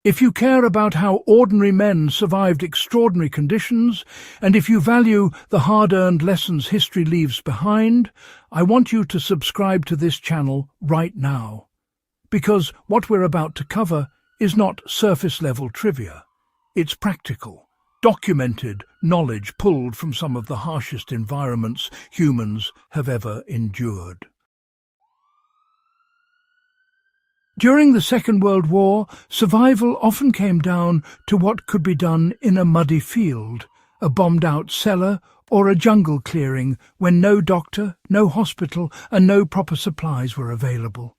If you care about how ordinary men survived extraordinary conditions, and if you value the hard-earned lessons history leaves behind, I want you to subscribe to this channel right now. Because what we're about to cover is not surface-level trivia. It's practical, documented knowledge pulled from some of the harshest environments humans have ever endured. During the Second World War, survival often came down to what could be done in a muddy field, a bombed-out cellar, or a jungle clearing when no doctor, no hospital, and no proper supplies were available.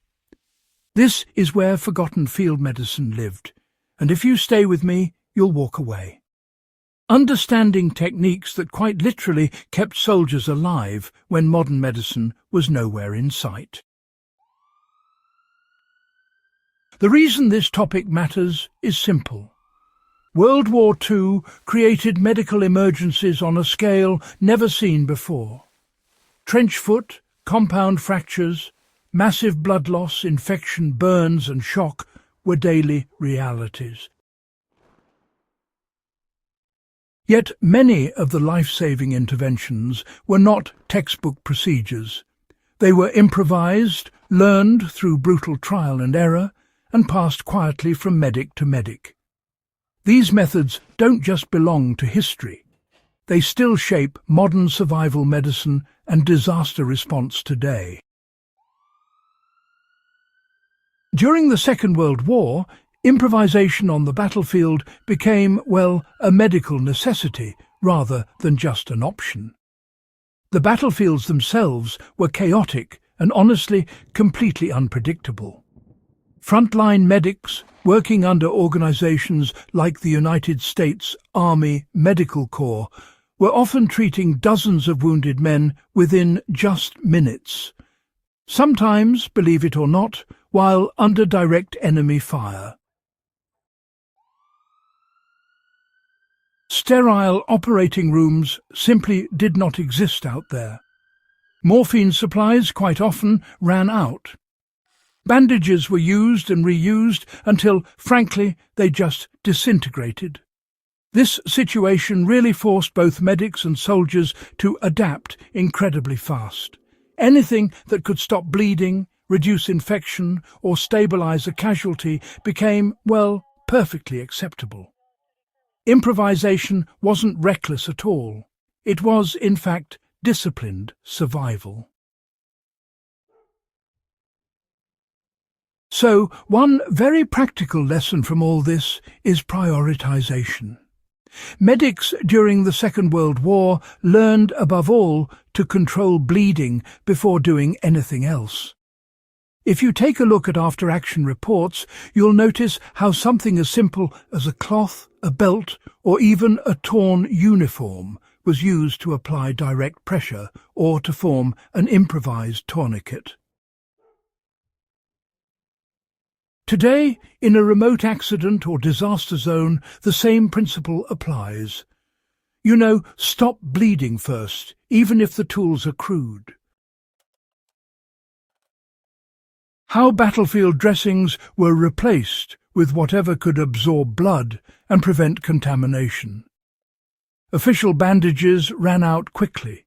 This is where forgotten field medicine lived, and if you stay with me, you'll walk away. Understanding techniques that quite literally kept soldiers alive when modern medicine was nowhere in sight. The reason this topic matters is simple. World War II created medical emergencies on a scale never seen before. Trench foot, compound fractures, massive blood loss, infection, burns and shock were daily realities. Yet many of the life-saving interventions were not textbook procedures. They were improvised, learned through brutal trial and error, and passed quietly from medic to medic. These methods don't just belong to history. They still shape modern survival medicine and disaster response today. During the Second World War, improvisation on the battlefield became, well, a medical necessity rather than just an option. The battlefields themselves were chaotic and honestly completely unpredictable. Frontline medics, working under organizations like the United States Army Medical Corps, were often treating dozens of wounded men within just minutes. Sometimes, believe it or not, while under direct enemy fire. Sterile operating rooms simply did not exist out there. Morphine supplies quite often ran out. Bandages were used and reused until, frankly, they just disintegrated. This situation really forced both medics and soldiers to adapt incredibly fast. Anything that could stop bleeding, reduce infection, or stabilize a casualty became, well, perfectly acceptable. Improvisation wasn't reckless at all. It was, in fact, disciplined survival. So, one very practical lesson from all this is prioritization. Medics during the Second World War learned above all to control bleeding before doing anything else. If you take a look at after-action reports, you'll notice how something as simple as a cloth, a belt, or even a torn uniform was used to apply direct pressure or to form an improvised tourniquet. Today, in a remote accident or disaster zone, the same principle applies. You know, stop bleeding first, even if the tools are crude. How battlefield dressings were replaced with whatever could absorb blood and prevent contamination. Official bandages ran out quickly.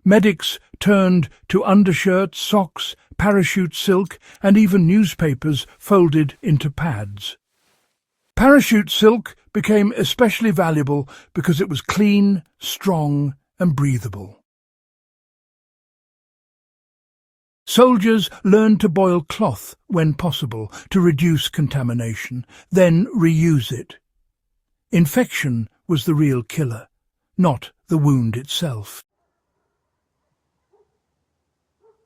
Medics turned to undershirts, socks, parachute silk, and even newspapers folded into pads. Parachute silk became especially valuable because it was clean, strong, and breathable. Soldiers learned to boil cloth when possible to reduce contamination, then reuse it. Infection was the real killer, not the wound itself.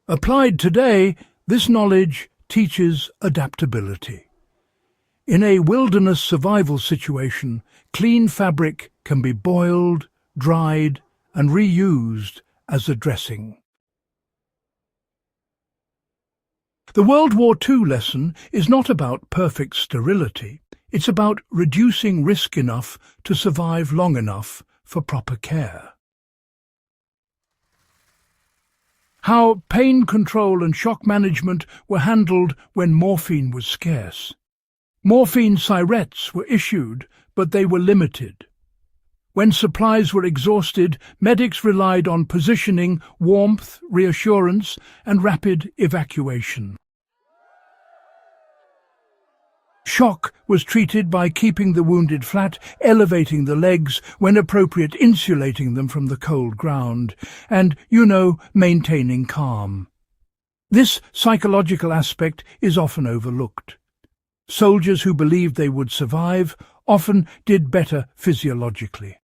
Applied today, this knowledge teaches adaptability. In a wilderness survival situation, clean fabric can be boiled, dried, and reused as a dressing. The World War II lesson is not about perfect sterility. It's about reducing risk enough to survive long enough for proper care. How pain control and shock management were handled when morphine was scarce. Morphine syrettes were issued, but they were limited. When supplies were exhausted, medics relied on positioning, warmth, reassurance, and rapid evacuation. Shock was treated by keeping the wounded flat, elevating the legs, when appropriate insulating them from the cold ground, and, maintaining calm. This psychological aspect is often overlooked. Soldiers who believed they would survive often did better physiologically.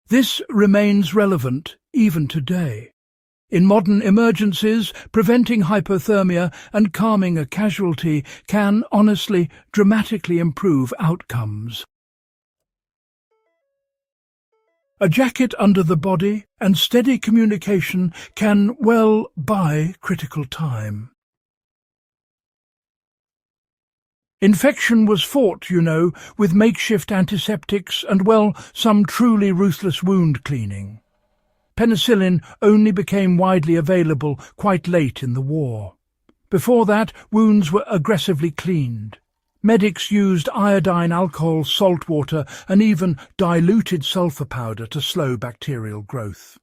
This remains relevant even today. In modern emergencies, preventing hypothermia and calming a casualty can, honestly, dramatically improve outcomes. A jacket under the body and steady communication can, buy critical time. Infection was fought, with makeshift antiseptics and, some truly ruthless wound cleaning. Penicillin only became widely available quite late in the war. Before that, wounds were aggressively cleaned. Medics used iodine, alcohol, salt water, and even diluted sulfur powder to slow bacterial growth.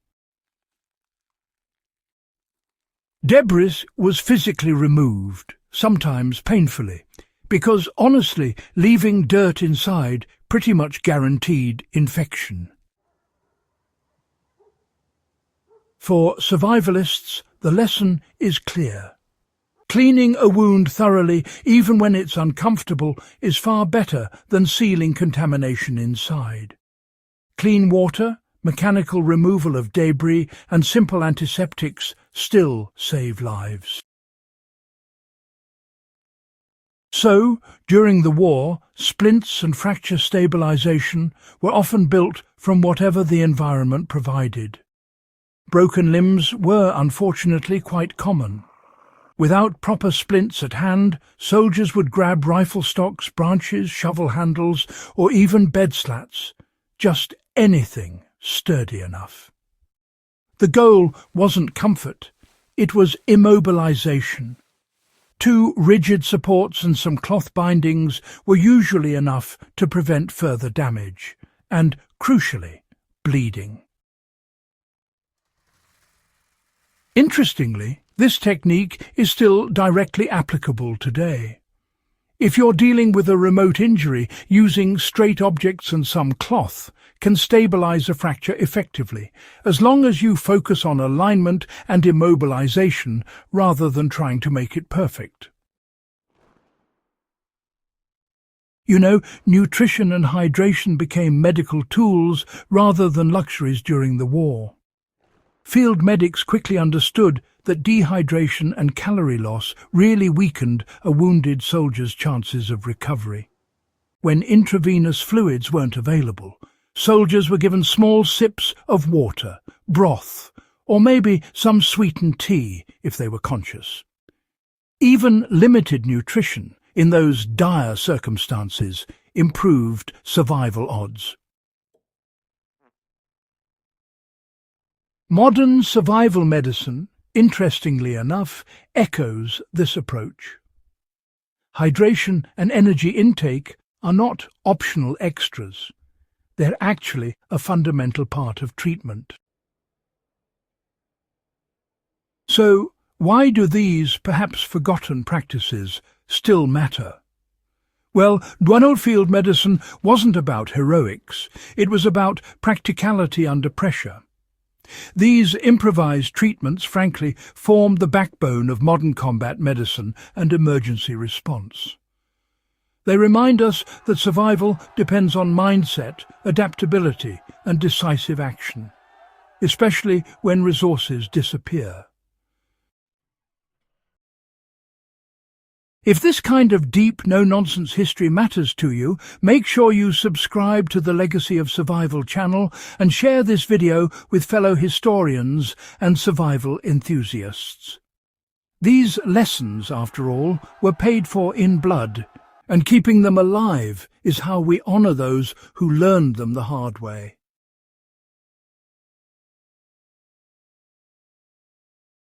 Debris was physically removed, sometimes painfully, because, honestly, leaving dirt inside pretty much guaranteed infection. For survivalists, the lesson is clear. Cleaning a wound thoroughly, even when it's uncomfortable, is far better than sealing contamination inside. Clean water, mechanical removal of debris, and simple antiseptics still save lives. So, during the war, splints and fracture stabilization were often built from whatever the environment provided. Broken limbs were, unfortunately, quite common. Without proper splints at hand, soldiers would grab rifle stocks, branches, shovel handles, or even bed slats, just anything sturdy enough. The goal wasn't comfort, it was immobilization. 2 rigid supports and some cloth bindings were usually enough to prevent further damage, and, crucially, bleeding. Interestingly, this technique is still directly applicable today. If you're dealing with a remote injury, using straight objects and some cloth can stabilize a fracture effectively, as long as you focus on alignment and immobilization rather than trying to make it perfect. Nutrition and hydration became medical tools rather than luxuries during the war. Field medics quickly understood that dehydration and calorie loss really weakened a wounded soldier's chances of recovery. When intravenous fluids weren't available, soldiers were given small sips of water, broth, or maybe some sweetened tea if they were conscious. Even limited nutrition, in those dire circumstances, improved survival odds. Modern survival medicine, interestingly enough, echoes this approach. Hydration and energy intake are not optional extras. They're actually a fundamental part of treatment. So, why do these perhaps forgotten practices still matter? Well, WWII field medicine wasn't about heroics. It was about practicality under pressure. These improvised treatments, frankly, formed the backbone of modern combat medicine and emergency response. They remind us that survival depends on mindset, adaptability, and decisive action, especially when resources disappear. If this kind of deep, no-nonsense history matters to you, make sure you subscribe to the Legacy of Survival channel and share this video with fellow historians and survival enthusiasts. These lessons, after all, were paid for in blood, and keeping them alive is how we honor those who learned them the hard way.